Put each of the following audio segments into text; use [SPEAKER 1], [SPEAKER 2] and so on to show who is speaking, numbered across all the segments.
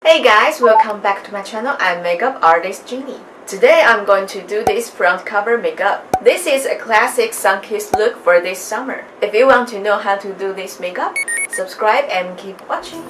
[SPEAKER 1] Hey guys, welcome back to my channel. I'm makeup artist Ginny. Today I'm going to do this front cover makeup. This is a classic sun-kissed look for this summer. If you want to know how to do this makeup, subscribe and keep watching.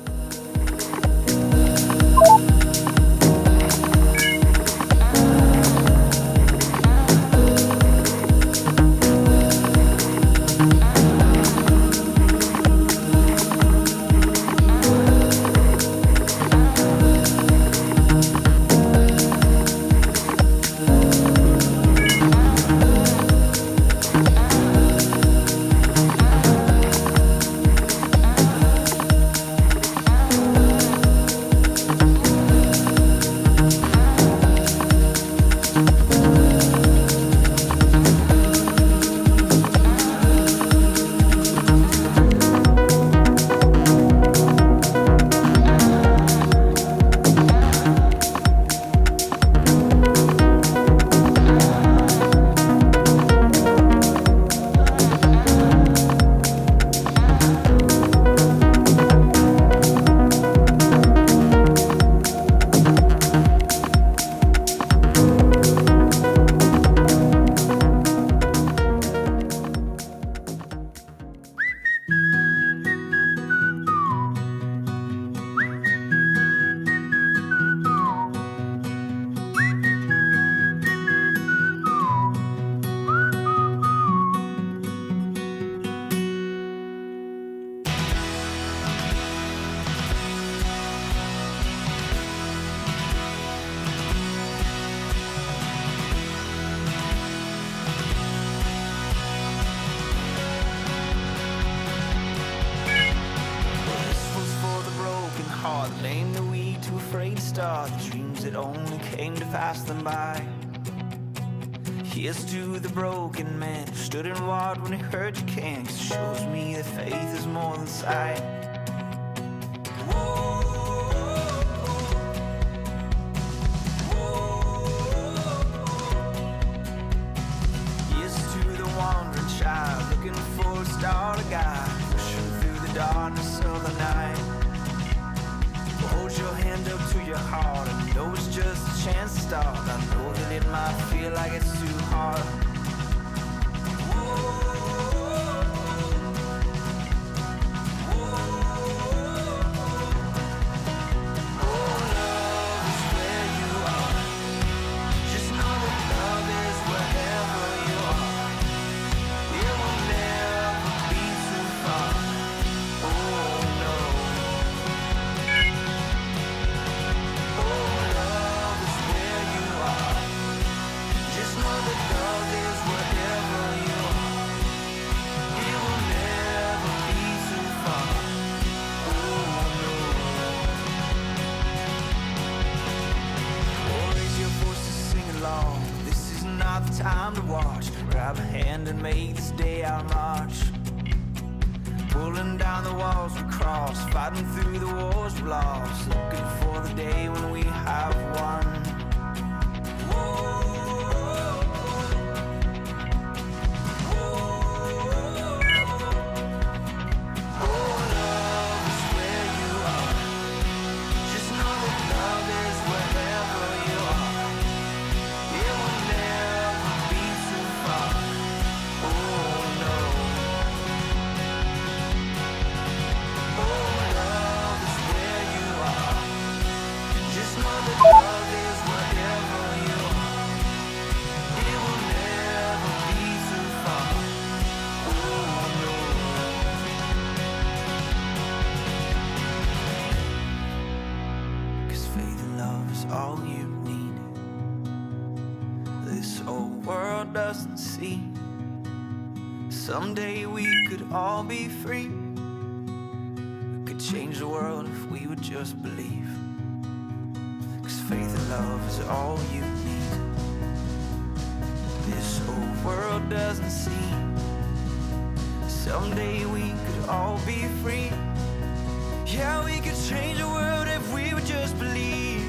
[SPEAKER 2] Lame the weak, too afraid to start the dreams that only came to pass them by. Here's to the broken man who stood and walked when he heard you can't. 'Cause it shows me that faith is more than sight. Here's to the wandering child looking for a star to guide, pushing through the darkness of the night. Hold your hand up to your heart. I know it's just a chance to start. I know that it might feel like it's too hard. Not the time to watch. Grab a hand and make this day our march. Pulling down the walls we cross, fighting through the wars we lost, looking for the day when we have won. All you need, this old world doesn't see. Someday we could all be free. We could change the world if we would just believe. 'Cause faith and love is all you need. This old world doesn't see. Someday we could all be free. Yeah, we could change the world if we would just believe.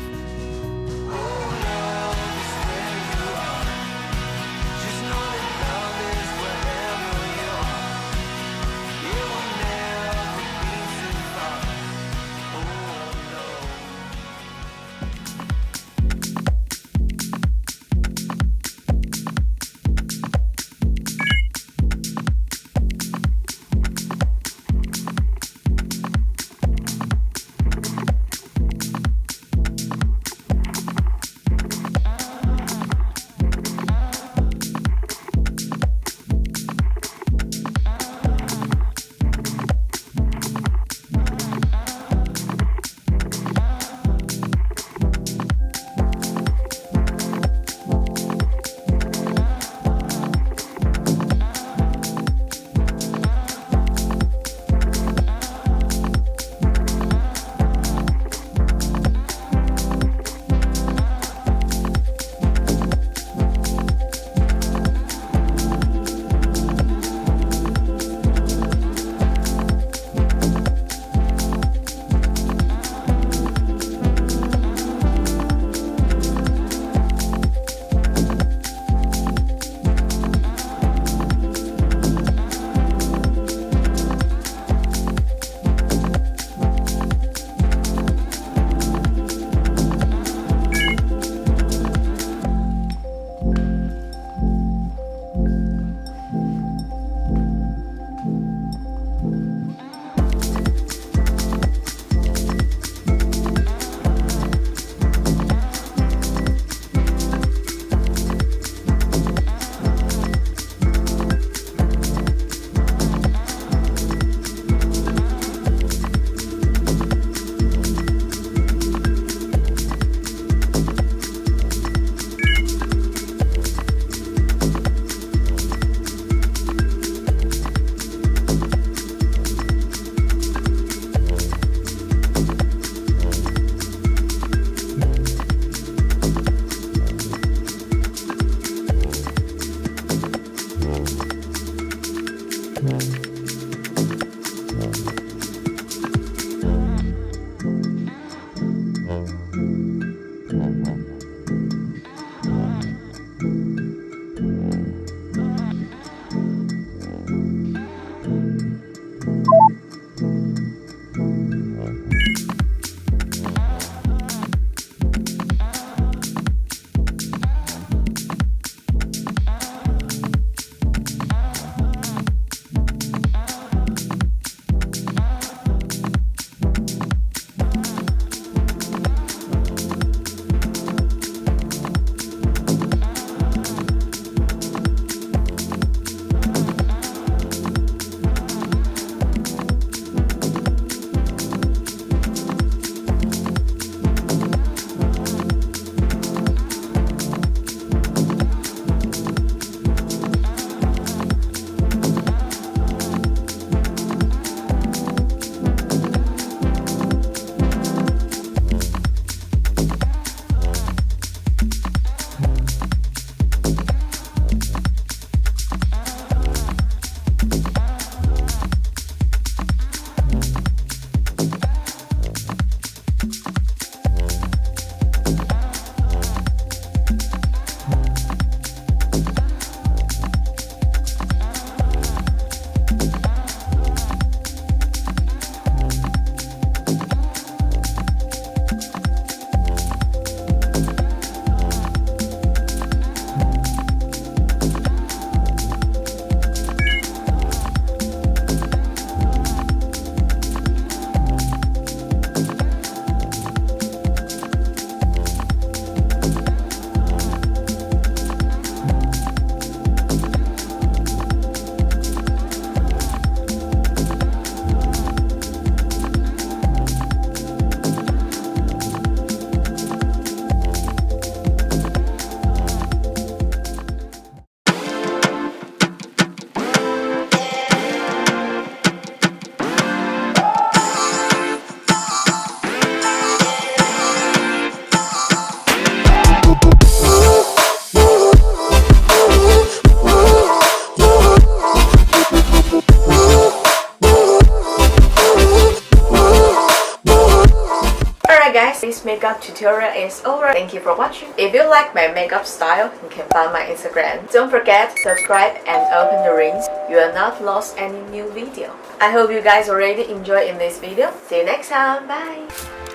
[SPEAKER 1] Alright guys, this makeup tutorial is over. Thank you for watching. If you like my makeup style, you can find my Instagram. Don't forget to subscribe and open the rings. You will not lose any new video. I hope you guys already enjoyed in this video. See you next time. Bye.